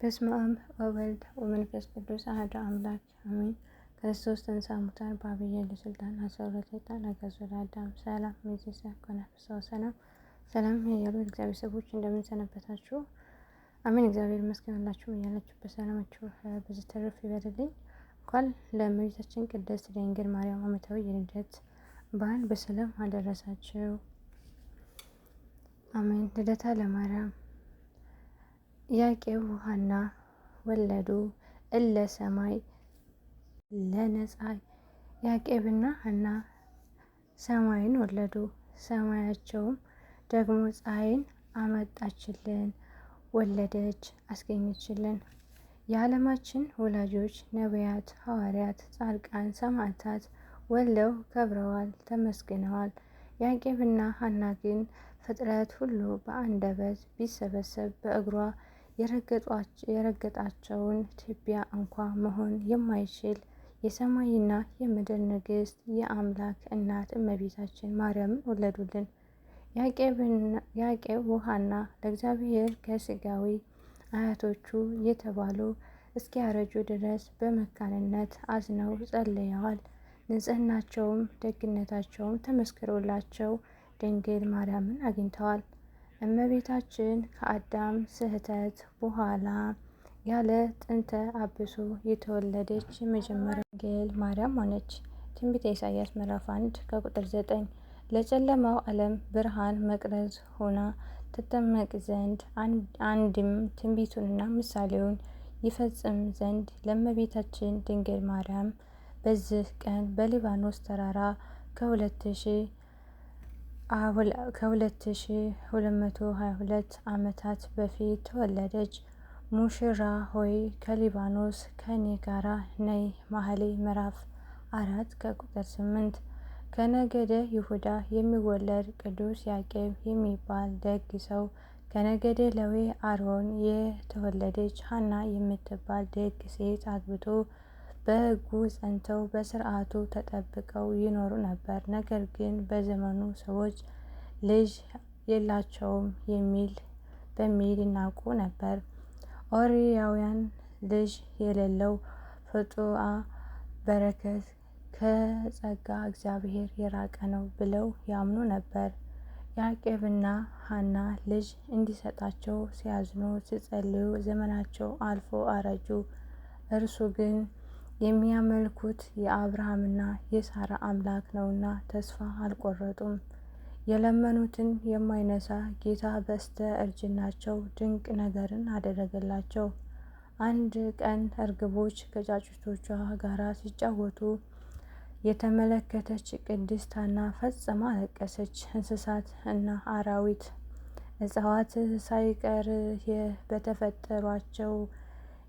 በስመ አብ ወወልድ ወመንፈስ ቅዱስ አሐዱ አምላክ አሜን። ክርስቶስ ተንሥአ እሙታን በዐቢይ ኃይል አሰሮ ለሰይጣን አግዓዞ ለአዳም ሰላም እምይእዜሰ ኮነ ፍስሐ ወሰላም። ሰላም ያሉ እግዚአብሔር ሰዎች እንደምን ሰነበታችሁ? አሜን። እግዚአብሔር ይመስገን። ሁላችሁ ያላችሁበት ሰላማችሁ ብዙ ተረፍ ይበልልኝ። እንኳን ለእመቤታችን ቅድስት ድንግል ማርያም ዓመታዊ የልደት በዓል በሰላም አደረሳችሁ። አሜን። ልደታ ለማርያም ያዕቆብ ወሐና ወለዱ እለ ሰማይ ለነጻይ። ያዕቆብና ሐና ሰማይን ወለዱ፣ ሰማያቸውም ደግሞ ፀሐይን አመጣችልን፣ ወለደች፣ አስገኘችልን። የዓለማችን ወላጆች ነቢያት፣ ሐዋርያት፣ ጻድቃን፣ ሰማዕታት ወልደው ከብረዋል፣ ተመስግነዋል። ያዕቆብና ሐና ግን ፍጥረት ሁሉ በአንደበት ቢሰበሰብ በእግሯ የረገጣቸውን ትቢያ እንኳ መሆን የማይችል የሰማይና የምድር ንግሥት የአምላክ እናት እመቤታችን ማርያምን ወለዱልን። ያዕቆብ ወሐና ለእግዚአብሔር ከሥጋዊ አያቶቹ የተባሉ እስኪያረጁ ድረስ በመካንነት አዝነው ጸልየዋል። ንጽሕናቸውም ደግነታቸውም ተመስክሮላቸው ድንግል ማርያምን አግኝተዋል። እመቤታችን ከአዳም ስህተት በኋላ ያለ ጥንተ አብሶ የተወለደች የመጀመሪያ ድንግል ማርያም ሆነች። ትንቢተ ኢሳይያስ ምዕራፍ 1 ከቁጥር 9 ለጨለማው ዓለም ብርሃን መቅረዝ ሆና ትጠመቅ ዘንድ አንድም ትንቢቱንና ምሳሌውን ይፈጽም ዘንድ ለእመቤታችን ድንግል ማርያም በዚህ ቀን በሊባኖስ ተራራ ከ2222 ዓመታት በፊት ተወለደች። ሙሽራ ሆይ ከሊባኖስ ከኔ ጋራ ነይ። መኃልየ ምዕራፍ 4 ከቁጥር 8 ከነገደ ይሁዳ የሚወለድ ቅዱስ ያዕቆብ የሚባል ደግ ሰው፣ ከነገደ ሌዊ አሮን የተወለደች ሐና የምትባል ደግ ሴት አግብቶ በሕጉ ጸንተው በሥርዓቱ ተጠብቀው ይኖሩ ነበር። ነገር ግን በዘመኑ ሰዎች ልጅ የላቸውም በሚል ይናቁ ነበር። ኦርያውያን ልጅ የሌለው ፍጡአ በረከት ከጸጋ እግዚአብሔር የራቀ ነው ብለው ያምኑ ነበር። ያዕቆብና ሐና ልጅ እንዲሰጣቸው ሲያዝኑ ሲጸልዩ ዘመናቸው አልፎ አረጁ። እርሱ ግን የሚያመልኩት የአብርሃምና የሳራ አምላክ ነውና ተስፋ አልቆረጡም። የለመኑትን የማይነሳ ጌታ በስተ እርጅናቸው ድንቅ ነገርን አደረገላቸው። አንድ ቀን እርግቦች ከጫጩቶቿ ጋር ሲጫወቱ የተመለከተች ቅድስት ሐና ፈጽማ አለቀሰች። እንስሳት እና አራዊት እጽዋት ሳይቀር በተፈጥሯቸው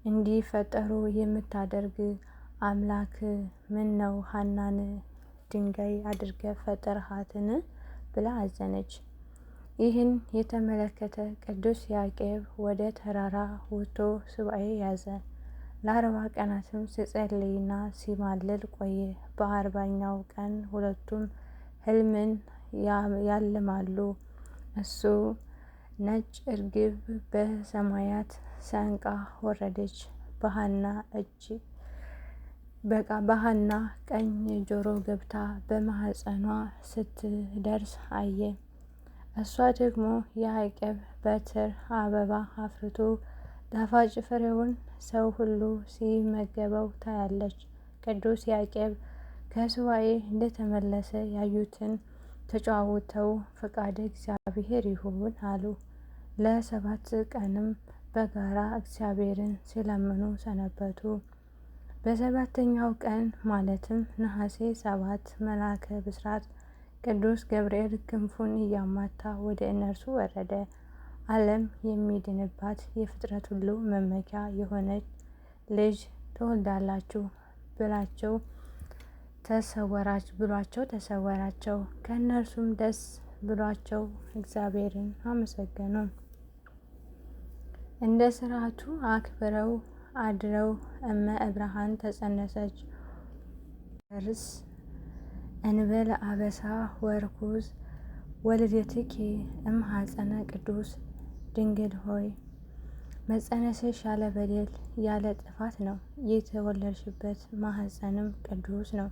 እንዲፈጠሩ የምታደርግ አምላክ ምን ነው ሐናን ድንጋይ አድርገ ፈጠርሃትን? ብላ አዘነች። ይህን የተመለከተ ቅዱስ ያዕቆብ ወደ ተራራ ወጥቶ ሱባዔ ያዘ። ለ40 ቀናትም ሲጸልይና ሲማልል ቆየ። በ40ኛው ቀን ሁለቱም ሕልምን ያልማሉ። እሱ ነጭ እርግብ በሰማያት ሰንቃ ወረደች። በሐና ቀኝ ጆሮ ገብታ በማኅፀኗ ስትደርስ አየ። እሷ ደግሞ የያዕቆብ በትር አበባ አፍርቶ ጣፋጭ ፍሬውን ሰው ሁሉ ሲመገበው ታያለች። ቅዱስ ያዕቆብ ከሱባዔ እንደተመለሰ ያዩትን ተጨዋውተው ፈቃደ እግዚአብሔር ይሁን አሉ። ለ7 ቀንም በጋራ እግዚአብሔርን ሲለምኑ ሰነበቱ። በ7ኛው ቀን ማለትም ነሐሴ 7 መልአከ ብስራት ቅዱስ ገብርኤል ክንፉን እያማታ ወደ እነርሱ ወረደ። ዓለም የሚድንባት የፍጥረት ሁሉ መመኪያ የሆነች ልጅ ትወልዳላችሁ ብሏቸው ተሰወራቸው። ከእነርሱም ደስ ብሏቸው እግዚአብሔርን አመሰገኑ። እንደ ሥርዓቱ አክብረው አድረው እመ ዕብርሃን ተጸነሰች። ርስ እንበለ አበሳ ወርኩዝ ወልደትኪ እምኀፀነ ቅዱስ ድንግል ሆይ መጸነስሽ ያለ በደል ያለ ጥፋት ነው። የተወለድሽበት ማህፀንም ቅዱስ ነው።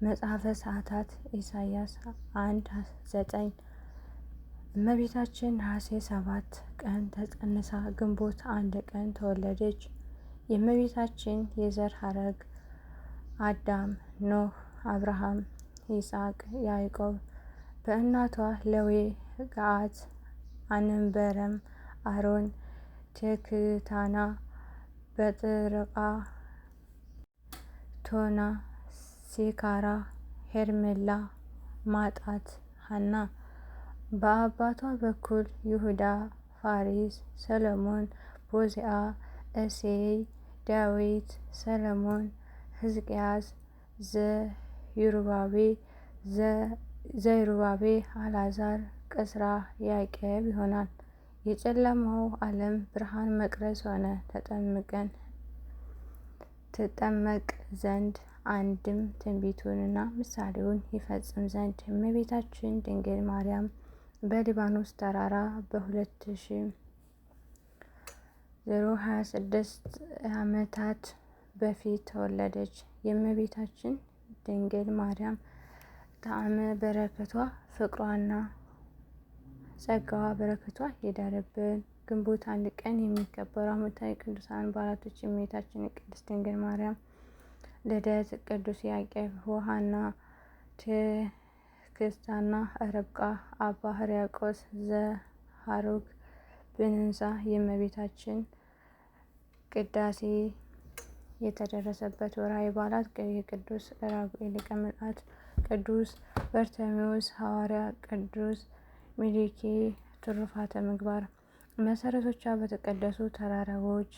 መጽሐፈ ሰዓታት ኢሳይያስ 1:9 እመቤታችን ነሐሴ 7 ቀን ተጸንሳ ግንቦት 1 ቀን ተወለደች። የእመቤታችን የዘር ሐረግ አዳም፣ ኖህ፣ አብርሃም፣ ይስሐቅ፣ ያዕቆብ በእናቷ ሌዊ፣ ገዓት፣ አንበረም፣ አሮን፣ ቴክታና፣ በጥርቃ፣ ቶና፣ ሲካራ፣ ሄርሜላ፣ ማጣት፣ ሐና በአባቷ በኩል ይሁዳ፣ ፋሪስ፣ ሰሎሞን፣ ቦዜአ፣ እሴይ፣ ዳዊት፣ ሰሎሞን፣ ሕዝቅያስ፣ ዘሩባቤ፣ አልዓዛር፣ ቅስራ፣ ያዕቆብ ይሆናል። የጨለማው ዓለም ብርሃን መቅረዝ ሆነ። ትጠመቅ ዘንድ አንድም ትንቢቱንና ምሳሌውን ይፈጽም ዘንድ እመቤታችን ድንግል ማርያም በሊባኖስ ተራራ በ2026 ዓመታት በፊት ተወለደች። የእመቤታችን ድንግል ማርያም ጣዕመ በረከቷ ፍቅሯና ጸጋዋ በረከቷ ይደርብን። ግንቦት 1 ቀን የሚከበሩ ዓመታዊ ቅዱሳን በዓላቶች የእመቤታችን ቅድስት ድንግል ማርያም ልደት፣ ቅዱስ ያዕቆብ ወሐና፣ ትዕግስትና ርብቃ፣ አባ ሕርያቆስ ዘሐሩግ፣ ብንንሳ። የእመቤታችን ቅዳሴ የተደረሰበት ወርኃዊ በዓላት የቅዱስ ራጉኤል ሊቀ መላእክት፣ ቅዱስ በርተሜዎስ ሐዋርያ፣ ቅዱስ ሚልኪ ትሩፋተ ምግባር። መሰረቶቿ በተቀደሱ ተራራዎች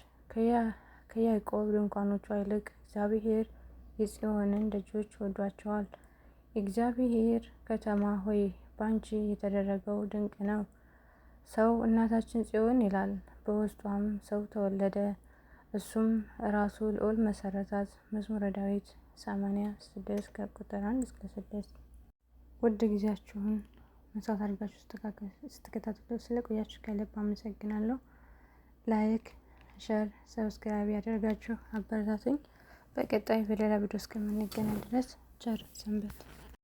ከያዕቆብ ድንኳኖቿ ይልቅ እግዚአብሔር የጽዮንን ደጆች ወዷቸዋል። የእግዚአብሔር ከተማ ሆይ ባንቺ የተደረገው ድንቅ ነው። ሰው እናታችን ጽዮን ይላል፣ በውስጧም ሰው ተወለደ፣ እሱም ራሱ ልዑል መሰረታት። መዝሙረ ዳዊት 86 ከቁጥር 1-6። ውድ ጊዜያችሁን መስዋዕት አድርጋችሁ ስትከታተሉ ስለቆያችሁ ከልብ አመሰግናለሁ። ላይክ፣ ሸር፣ ሰብስክራይብ ያደርጋችሁ አበረታቱኝ። በቀጣይ በሌላ ቪዲዮ እስከምንገናኝ ድረስ ቸር ሰንብቱ።